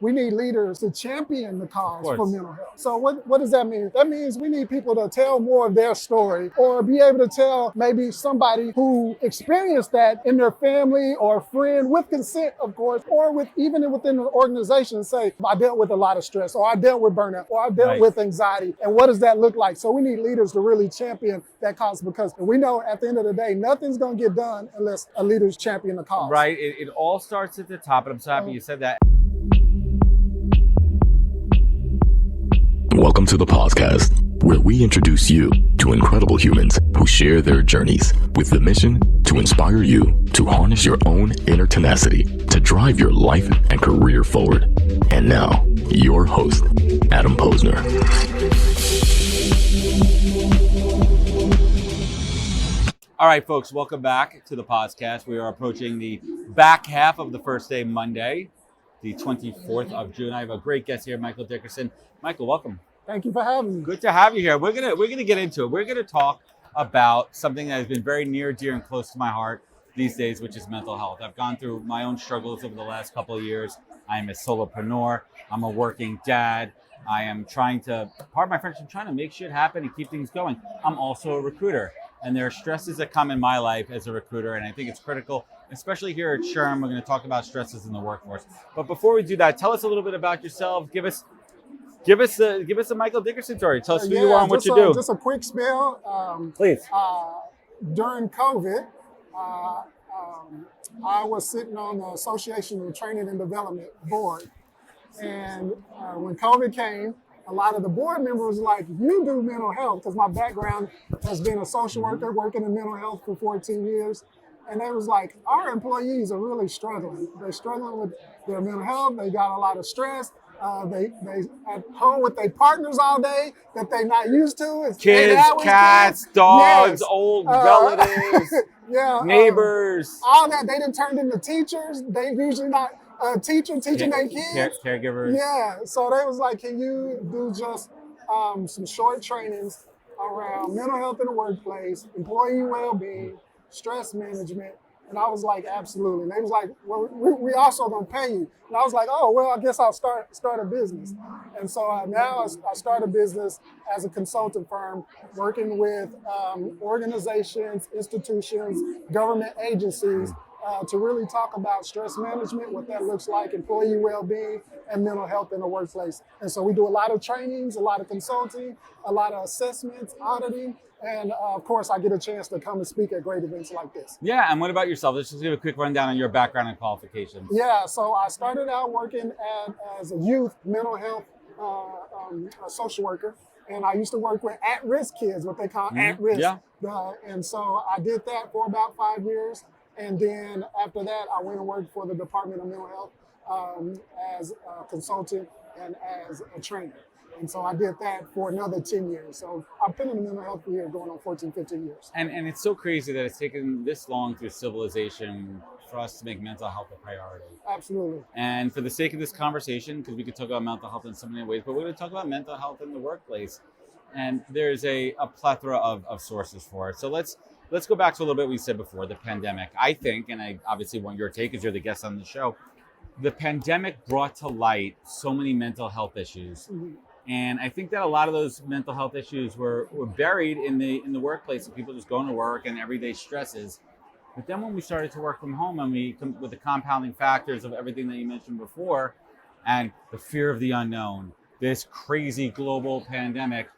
we need leaders to champion the cause for mental health. So what does that mean? That means we need people to tell more of their story or be able to tell maybe somebody who experienced that in their family or friend with consent, of course, or with even within the organization, say, I dealt with a lot of stress, or I dealt with burnout, or I dealt with anxiety. And what does that look like? So we need leaders to really champion that cause, because we know at the end of the day, nothing's going to get done unless a leader's champion the cause. Right. It all starts at the top, and I'm so happy you said that. Welcome to the podcast, where we introduce you to incredible humans who share their journeys with the mission to inspire you to harness your own inner tenacity to drive your life and career forward. And now, your host, Adam Posner. All right, folks, welcome back to the podcast. We are approaching the back half of the first day, Monday, the 24th of June. I have a great guest here, Michael Dickerson. Michael, welcome. Thank you for having me. Good to have you here. We're gonna get into it. We're gonna talk about something that has been very near, dear, and close to my heart these days, which is mental health. I've gone through my own struggles over the last couple of years. I am a solopreneur. I'm a working dad. I am trying to, pardon my French, I'm trying to make shit happen and keep things going. I'm also a recruiter, and there are stresses that come in my life as a recruiter, and I think it's critical, especially here at SHRM. We're going to talk about stresses in the workforce. But before we do that, tell us a little bit about yourself. Give us a Michael Dickerson story. Tell us who you are and what you do. Just a quick spiel. Please. During COVID, I was sitting on the Association of Training and Development board. And when COVID came, a lot of the board members were like, you do mental health, because my background has been a social worker working in mental health for 14 years. And they was like, our employees are really struggling. They're struggling with their mental health. They got a lot of stress. They at home with their partners all day that they're not used to. It's kids, cats, dogs, old relatives, neighbors. All that. They done turned into teachers. They usually not a teacher teaching their kids. Caregivers. Yeah. So they was like, can you do just some short trainings around mental health in the workplace, employee well-being, stress management? And I was like, absolutely. And they was like, well, we also gonna pay you. And I was like, oh, well, I guess I'll start a business. And so now I start a business as a consultant firm, working with organizations, institutions, government agencies to really talk about stress management, what that looks like, employee well-being, and mental health in the workplace. And so we do a lot of trainings, a lot of consulting, a lot of assessments, auditing. And of course, I get a chance to come and speak at great events like this. Yeah, and what about yourself? Let's just give a quick rundown on your background and qualifications. Yeah, so I started out working as a youth mental health social worker. And I used to work with at-risk kids, what they call at-risk. Yeah. And so I did that for about 5 years. And then after that, I went and worked for the Department of Mental Health as a consultant and as a trainer. And so I did that for another 10 years. So I've been in the mental health field going on 14, 15 years. And it's so crazy that it's taken this long through civilization for us to make mental health a priority. Absolutely. And for the sake of this conversation, because we could talk about mental health in so many ways, but we're going to talk about mental health in the workplace. And there's a plethora of sources for it. So let's go back to a little bit we said before, the pandemic. I think, and I obviously want your take because you're the guest on the show, the pandemic brought to light so many mental health issues. Mm-hmm. And I think that a lot of those mental health issues were buried in the workplace, and people just going to work and everyday stresses. But then when we started to work from home, and with the compounding factors of everything that you mentioned before, and the fear of the unknown, this crazy global pandemic,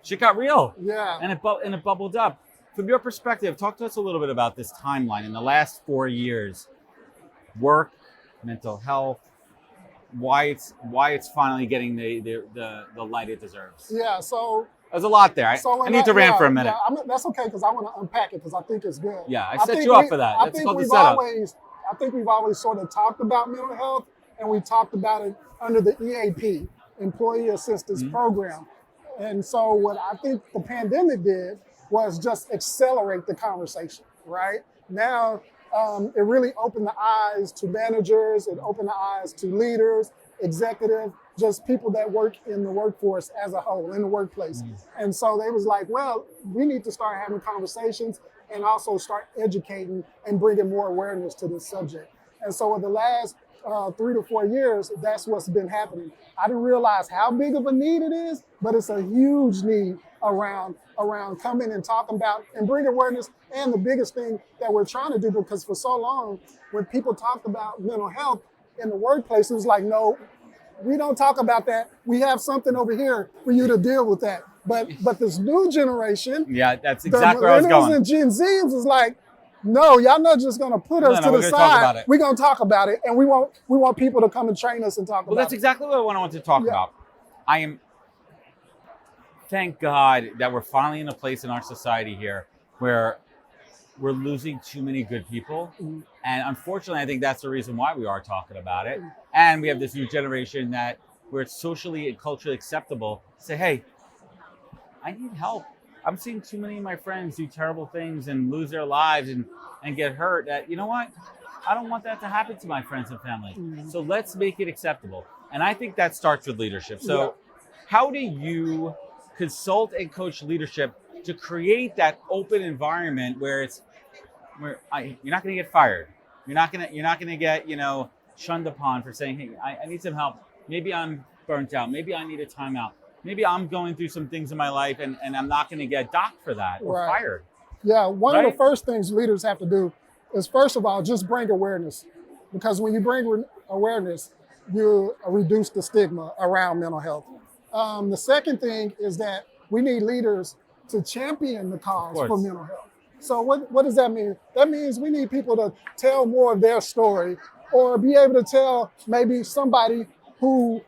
shit got real. Yeah. And it bubbled up. From your perspective, talk to us a little bit about this timeline in the last 4 years. Work, mental health, why it's finally getting the light it deserves. Yeah, so there's a lot there. I need to rant for a minute. Yeah, that's okay, because I want to unpack it because I think it's good. Yeah, I set you up for that. That's called the setup. I think we've always sort of talked about mental health, and we talked about it under the EAP, Employee Assistance Program. And so what I think the pandemic did was just accelerate the conversation, right? Now, it really opened the eyes to managers, it opened the eyes to leaders, executives, just people that work in the workforce as a whole, in the workplace. And so they was like, well, we need to start having conversations and also start educating and bringing more awareness to this subject. And so in the last 3 to 4 years, that's what's been happening. I didn't realize how big of a need it is, but it's a huge need around coming and talking about and bring awareness. And the biggest thing that we're trying to do, because for so long, when people talked about mental health in the workplace, it was like, no, we don't talk about that. We have something over here for you to deal with that. But this new generation, yeah, that's exactly where I was the going. millennials and Gen Zs is like, no, y'all not just gonna put us to the side. We're gonna talk about it, and we want people to come and train us and talk about it. Well, that's exactly what I wanted to talk about. Thank God that we're finally in a place in our society here where we're losing too many good people. And unfortunately, I think that's the reason why we are talking about it. And we have this new generation that where it's socially and culturally acceptable to say, hey, I need help. I'm seeing too many of my friends do terrible things and lose their lives and get hurt. That, you know what? I don't want that to happen to my friends and family. So let's make it acceptable. And I think that starts with leadership. So how do you consult and coach leadership to create that open environment where you're not going to get fired. You're not going to get, shunned upon for saying, hey, I need some help. Maybe I'm burnt out. Maybe I need a timeout. Maybe I'm going through some things in my life and I'm not going to get docked for that or fired. Yeah, one of the first things leaders have to do is, first of all, just bring awareness. Because when you bring awareness, you reduce the stigma around mental health. The second thing is that we need leaders to champion the cause for mental health. So what does that mean? That means we need people to tell more of their story, or be able to tell maybe somebody who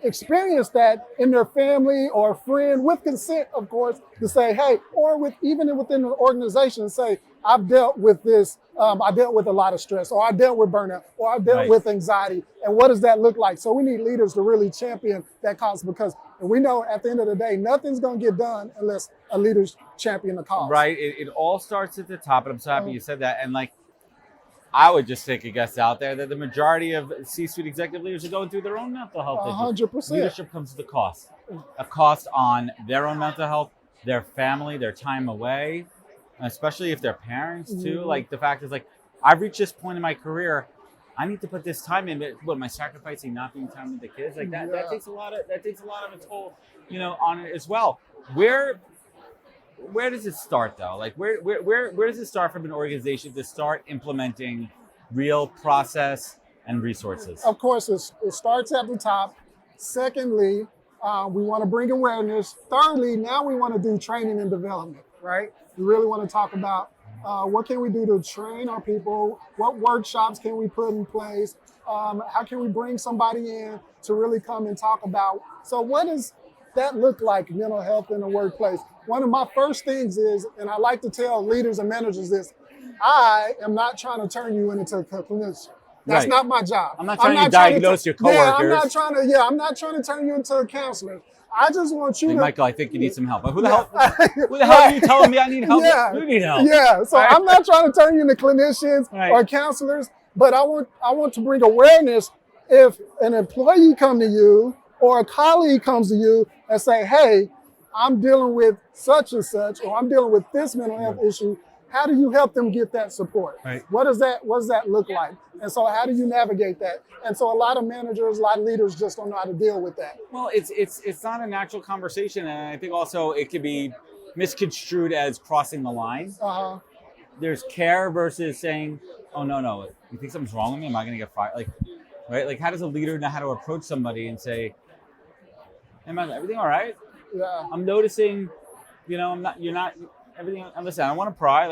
experienced that in their family or a friend, with consent, of course, to say, hey, or even within the organization, say, I've dealt with this, I dealt with a lot of stress, or I dealt with burnout, or I dealt with anxiety, and what does that look like? So we need leaders to really champion that cause, because we know at the end of the day, nothing's going to get done unless a leader's champion the cause. Right. It all starts at the top, and I'm so happy you said that. And I would just take a guess out there that the majority of C-suite executive leaders are going through their own mental health issues. 100%. Leadership comes with a cost on their own mental health, their family, their time away, especially if they're parents too. Like, the fact is, I've reached this point in my career, I need to put this time in. What am I sacrificing? Not being time with the kids? That takes a lot of a toll, on it as well. Where does it start though? Where does it start from an organization to start implementing real process and resources? Of course, it starts at the top. Secondly, we want to bring awareness. Thirdly, now we want to do training and development, right? We really want to talk about what can we do to train our people? What workshops can we put in place? How can we bring somebody in to really come and talk about? So what does that look like, mental health in the workplace? One of my first things is, and I like to tell leaders and managers this, I am not trying to turn you into a clinician. That's not my job. I'm not trying to diagnose your coworkers. I'm not trying to turn you into a counselor. I just want you to... Michael, I think you need some help. Who the hell are you telling me I need help? You need help. Yeah, so I'm not trying to turn you into clinicians or counselors, but I want to bring awareness. If an employee come to you or a colleague comes to you and say, hey, I'm dealing with such and such, or I'm dealing with this mental health issue, how do you help them get that support? Right. What does that look like? And so how do you navigate that? And so a lot of managers, a lot of leaders just don't know how to deal with that. Well, it's not a natural conversation, and I think also it could be misconstrued as crossing the line. There's care versus saying, oh, no, you think something's wrong with me? Am I going to get fired? How does a leader know how to approach somebody and say, hey, man, everything all right? Yeah. I'm noticing, you're not, everything, listen, I don't want to pry.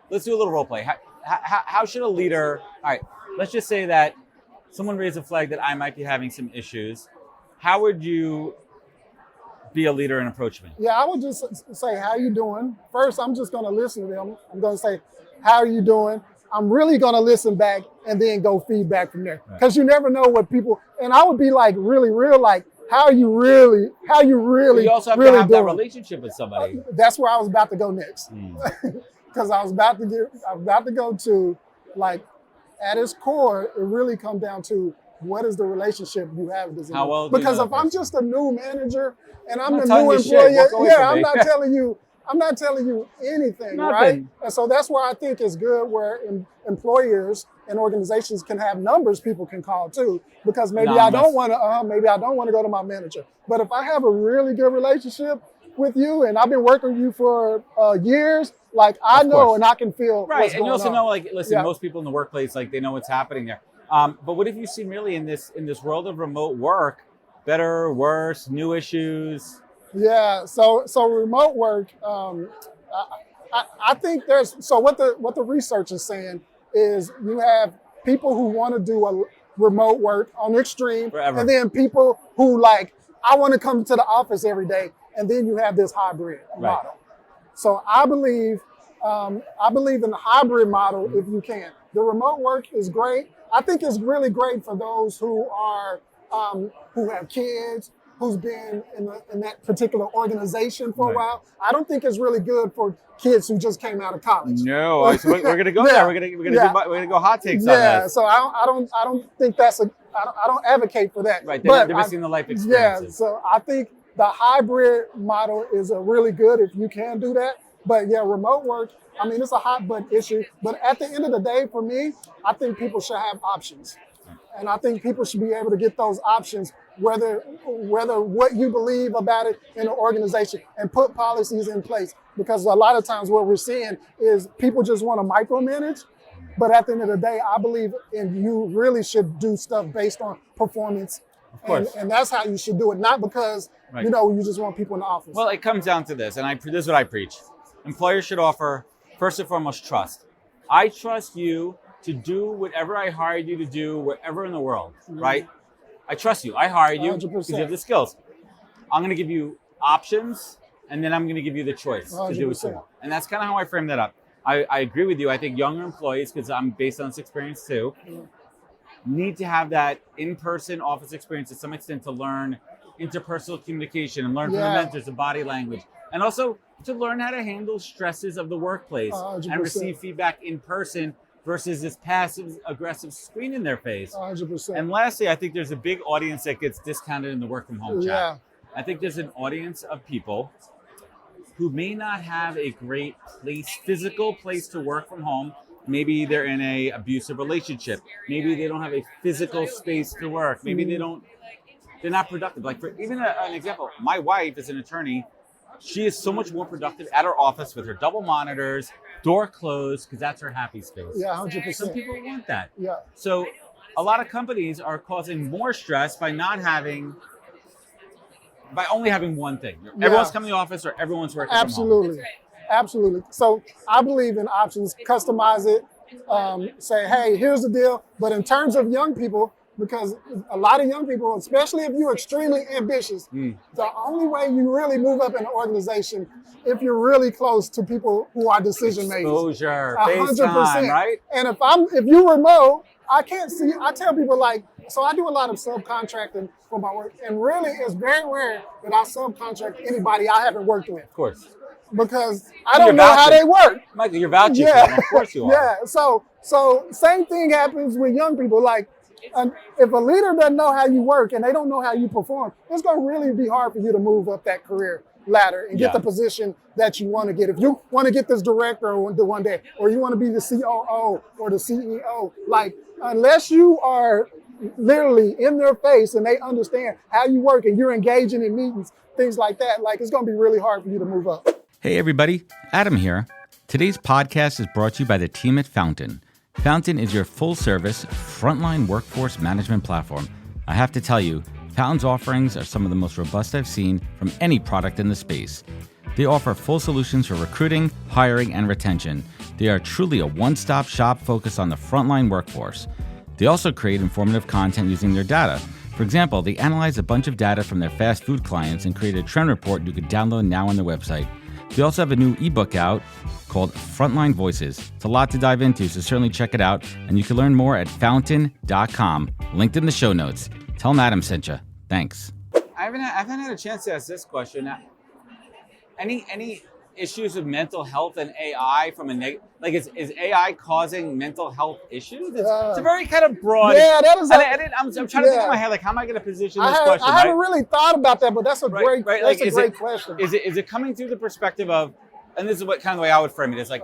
Let's do a little role play. How should a leader, all right, let's just say that someone raised a flag that I might be having some issues. How would you be a leader and approach me? Yeah, I would just say, how you doing? First, I'm just going to listen to them. I'm going to say, how are you doing? I'm really going to listen back and then go feedback from there. Because you never know what people, and I would be really real, how you really you also have really to have doing? that relationship with somebody. That's where I was about to go next. Because I was about to go to, at its core, it really comes down to what is the relationship you have with this How well because do you know if I'm just a new manager and I'm not the telling new you shit. employee, Walk away from I'm me. not telling you I'm not telling you anything, Nothing. right? And so that's where I think it's good where employers and organizations can have numbers people can call too, because maybe I don't want to go to my manager. But if I have a really good relationship with you and I've been working with you for years, like I know and I can feel what's and you also going know, on. like, listen, most people in the workplace, like, they know what's happening there. But what have you seen really in this world of remote work? Better, worse, new issues? Yeah, so remote work, I think what the research is saying is you have people who want to do a remote work on the extreme, Forever. and then people who like, I want to come to the office every day, and then you have this hybrid model. So I believe in the hybrid model if you can. The remote work is great. I think it's really great for those who are who have kids, who's been in that particular organization for a while. I don't think it's really good for kids who just came out of college. No, so we're gonna go there. We're gonna go hot takes on that. Yeah, so I don't think that's I don't advocate for that. Right, but they're missing the life experiences. Yeah, so I think the hybrid model is a really good if you can do that. But yeah, remote work, I mean, it's a hot button issue. But at the end of the day, for me, I think people should have options. And I think people should be able to get those options, whether what you believe about it in an organization, and put policies in place. Because a lot of times what we're seeing is people just want to micromanage. But at the end of the day, I believe you really should do stuff based on performance. Of course. And that's how you should do it, not because, you just want people in the office. Well, it comes down to this, and this is what I preach. Employers should offer, first and foremost, trust. I trust you to do whatever I hired you to do wherever in the world, right? I trust you. I hired you because you have the skills. I'm going to give you options, and then I'm going to give you the choice 100%. to do what you want. And that's kind of how I frame that up. I agree with you. I think younger employees, because I'm based on this experience too, need to have that in-person office experience to some extent to learn interpersonal communication and learn from the mentors, the body language, and also to learn how to handle stresses of the workplace 100%. and receive feedback in person versus this passive aggressive screen in their face. 100%. And lastly, I think there's a big audience that gets discounted in the work from home chat. I think there's an audience of people who may not have a great physical place to work from home. Maybe they're in a abusive relationship. Maybe they don't have a physical space to work. Maybe they're not productive. Like, for even an example, my wife is an attorney. She is so much more productive at her office with her double monitors, door closed, because that's her happy space. Yeah, 100%. Some people want that. Yeah. So a lot of companies are causing more stress by only having one thing. Everyone's coming to the office or everyone's working from home. Absolutely. So I believe in options, customize it, say, hey, here's the deal. But in terms of young people, because a lot of young people, especially if you're extremely ambitious, the only way you really move up in an organization if you're really close to people who are decision makers. Exposure, 100%. FaceTime, right? And if you're remote, I tell people, like, so I do a lot of subcontracting for my work, and really it's very rare that I subcontract anybody I haven't worked with. Of course. Because I don't know how they work. Michael, you're vouching for them. Of course you are. Yeah. So same thing happens with young people. Like, if a leader doesn't know how you work and they don't know how you perform, it's going to really be hard for you to move up that career ladder and get the position that you want to get. If you want to get this director one day, or you want to be the COO or the CEO, like, unless you are literally in their face and they understand how you work and you're engaging in meetings, things like that, like, it's going to be really hard for you to move up. Hey everybody, Adam here. Today's podcast is brought to you by the team at Fountain. Fountain is your full-service, frontline workforce management platform. I have to tell you, Fountain's offerings are some of the most robust I've seen from any product in the space. They offer full solutions for recruiting, hiring, and retention. They are truly a one-stop shop focused on the frontline workforce. They also create informative content using their data. For example, they analyze a bunch of data from their fast food clients and create a trend report you can download now on their website. They also have a new ebook out called Frontline Voices. It's a lot to dive into, so certainly check it out. And you can learn more at fountain.com, linked in the show notes. Tell them Adam sent you. Thanks. I haven't had a chance to ask this question. Any issues with mental health and AI from is AI causing mental health issues? It's a very kind of broad. Yeah, that is. I'm trying to think in my head, like, how am I going to position this question? I haven't really thought about that, but that's a great question. Is it coming through the perspective of and this is what kind of the way I would frame it. It's like,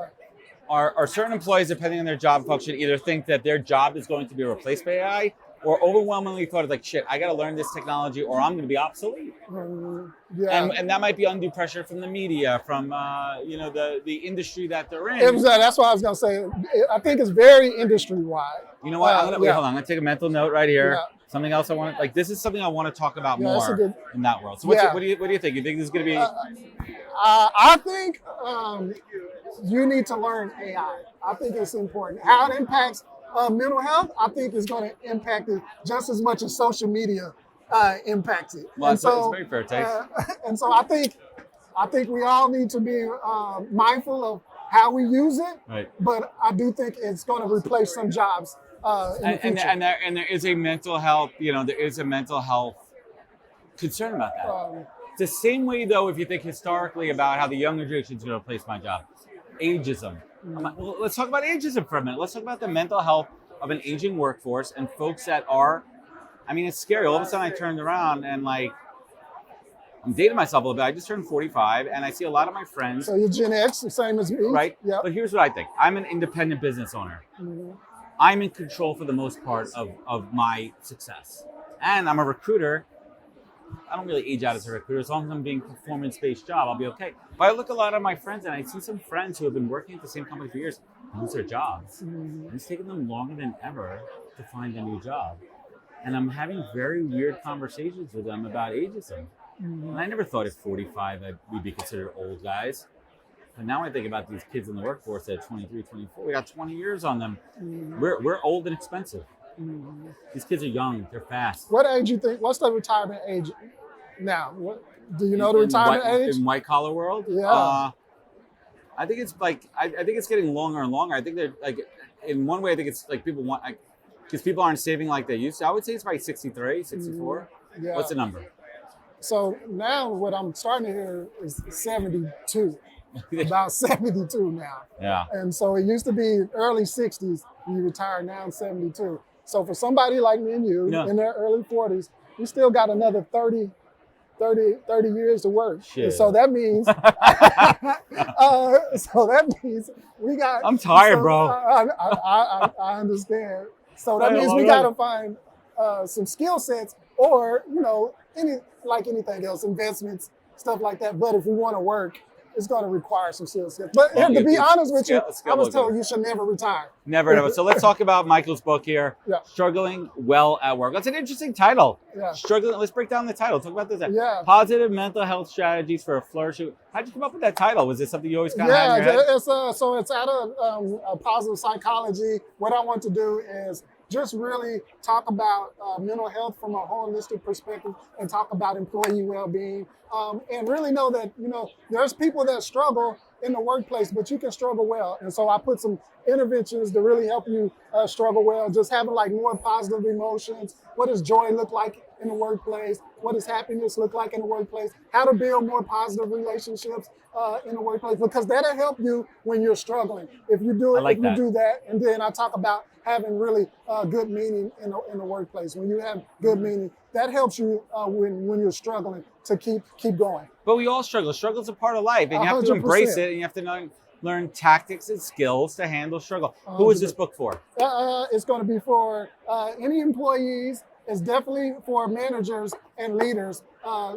are certain employees, depending on their job function, either think that their job is going to be replaced by AI, or overwhelmingly thought of like, shit, I got to learn this technology or I'm going to be obsolete. Yeah. And that might be undue pressure from the media, from the industry that they're in. That's what I was going to say. I think it's very industry-wide. You know what? Hold on. I'm going to take a mental note right here. Yeah. Something else I want to, this is something I want to talk about Yeah, that's a more good- in that world. So what do you think? You think this is going to be... I think you need to learn AI. I think it's important. How it impacts mental health, I think is going to impact it just as much as social media impacts it. Well, and it's a very fair take. And so I think we all need to be mindful of how we use it. Right. But I do think it's going to replace some jobs in the future. And there is a mental health, there is a mental health concern about that. It's the same way, though, if you think historically about how the younger generation is going to replace my job. Ageism. Well, let's talk about ageism for a minute. Let's talk about the mental health of an aging workforce and folks that are, it's scary. All of a sudden I turned around and I'm dating myself a little bit. I just turned 45 and I see a lot of my friends. So you're Gen X, the same as me. Right? Yeah. But here's what I think. I'm an independent business owner. Mm-hmm. I'm in control for the most part of my success. And I'm a recruiter. I don't really age out as a recruiter. As long as I'm being performance-based job, I'll be okay. But I look a lot at my friends, and I see some friends who have been working at the same company for years lose their jobs. And it's taken them longer than ever to find a new job. And I'm having very weird conversations with them about ageism. And I never thought at 45 that we'd be considered old guys. But now I think about these kids in the workforce at 23, 24. We got 20 years on them. We're old and expensive. These kids are young. They're fast. What age you think? What's the retirement age now? Do you know the retirement age? In white collar world? Yeah. I think it's I think it's getting longer and longer. I think they're in one way, I think it's people want, because people aren't saving like they used to. I would say it's probably 63, 64. Yeah. What's the number? So now what I'm starting to hear is 72. About 72 now. Yeah. And so it used to be early 60s, you retire now in 72. So for somebody like me and you in their early 40s, we still got another 30 years to work. Shit. And so that means we got. I'm tired, bro. I understand. So that means we got to find some skill sets, or anything else, investments, stuff like that. But if we want to work, it's going to require some skill sets. But to be honest with you, I was told you should never retire. Never. So let's talk about Michael's book here. Yeah. Struggling Well at Work. That's an interesting title. Yeah. Struggling. Let's break down the title. Talk about this. Yeah. Positive mental health strategies for a flourishing. How'd you come up with that title? Was it something you always kind of had in your head? It's out of a positive psychology. What I want to do is just really talk about mental health from a holistic perspective and talk about employee well-being. And really know that, there's people that struggle in the workplace, but you can struggle well. And so I put some interventions to really help you struggle well, just having more positive emotions. What does joy look like in the workplace? What does happiness look like in the workplace? How to build more positive relationships in the workplace, because that'll help you when you're struggling. If you do it, you do that. And then I talk about having really good meaning in the workplace. When you have good meaning, that helps you when you're struggling to keep going. But we all struggle. Struggle's a part of life, and you have to 100%. embrace it, and you have to learn tactics and skills to handle struggle. Who is this book for? It's going to be for any employees. It's definitely for managers and leaders.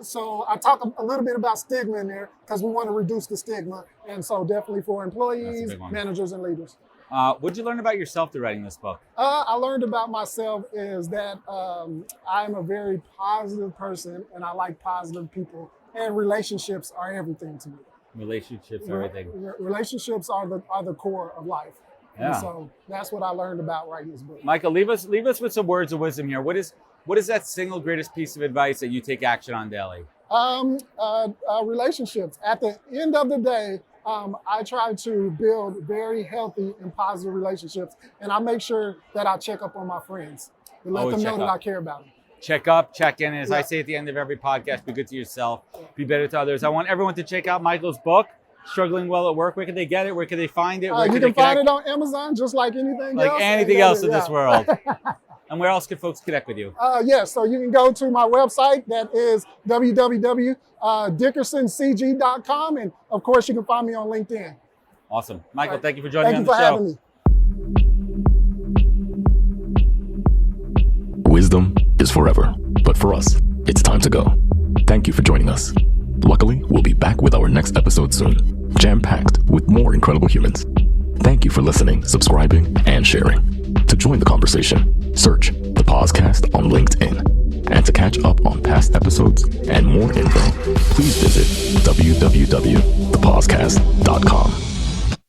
So I talk a little bit about stigma in there because we want to reduce the stigma. And so definitely for employees, managers, and leaders. What did you learn about yourself through writing this book? I learned about myself is that I'm a very positive person, and I like positive people. And relationships are everything to me. Relationships, everything. Relationships are the core of life. Yeah. And so that's what I learned about writing this book. Michael, leave us with some words of wisdom here. What is that single greatest piece of advice that you take action on daily? Relationships. At the end of the day, I try to build very healthy and positive relationships, and I make sure that I check up on my friends and let them know that I care about them. Check up, check in. As I say at the end of every podcast, be good to yourself, be better to others. I want everyone to check out Michael's book, Struggling Well at Work. Where can they get it? Where can they find it? You can find it on Amazon, just like anything else. Like anything else in this world. And where else can folks connect with you? Yes, so you can go to my website. That is www.dickersoncg.com. And of course, you can find me on LinkedIn. Awesome. Michael, Right. thank you for joining Thank me you on for the show. having me. Wisdom is forever, but for us, it's time to go. Thank you for joining us. Luckily, we'll be back with our next episode soon, jam-packed with more incredible humans. Thank you for listening, subscribing, and sharing. To join the conversation, search the Podcast on LinkedIn. And to catch up on past episodes and more info, please visit www.thepodcast.com.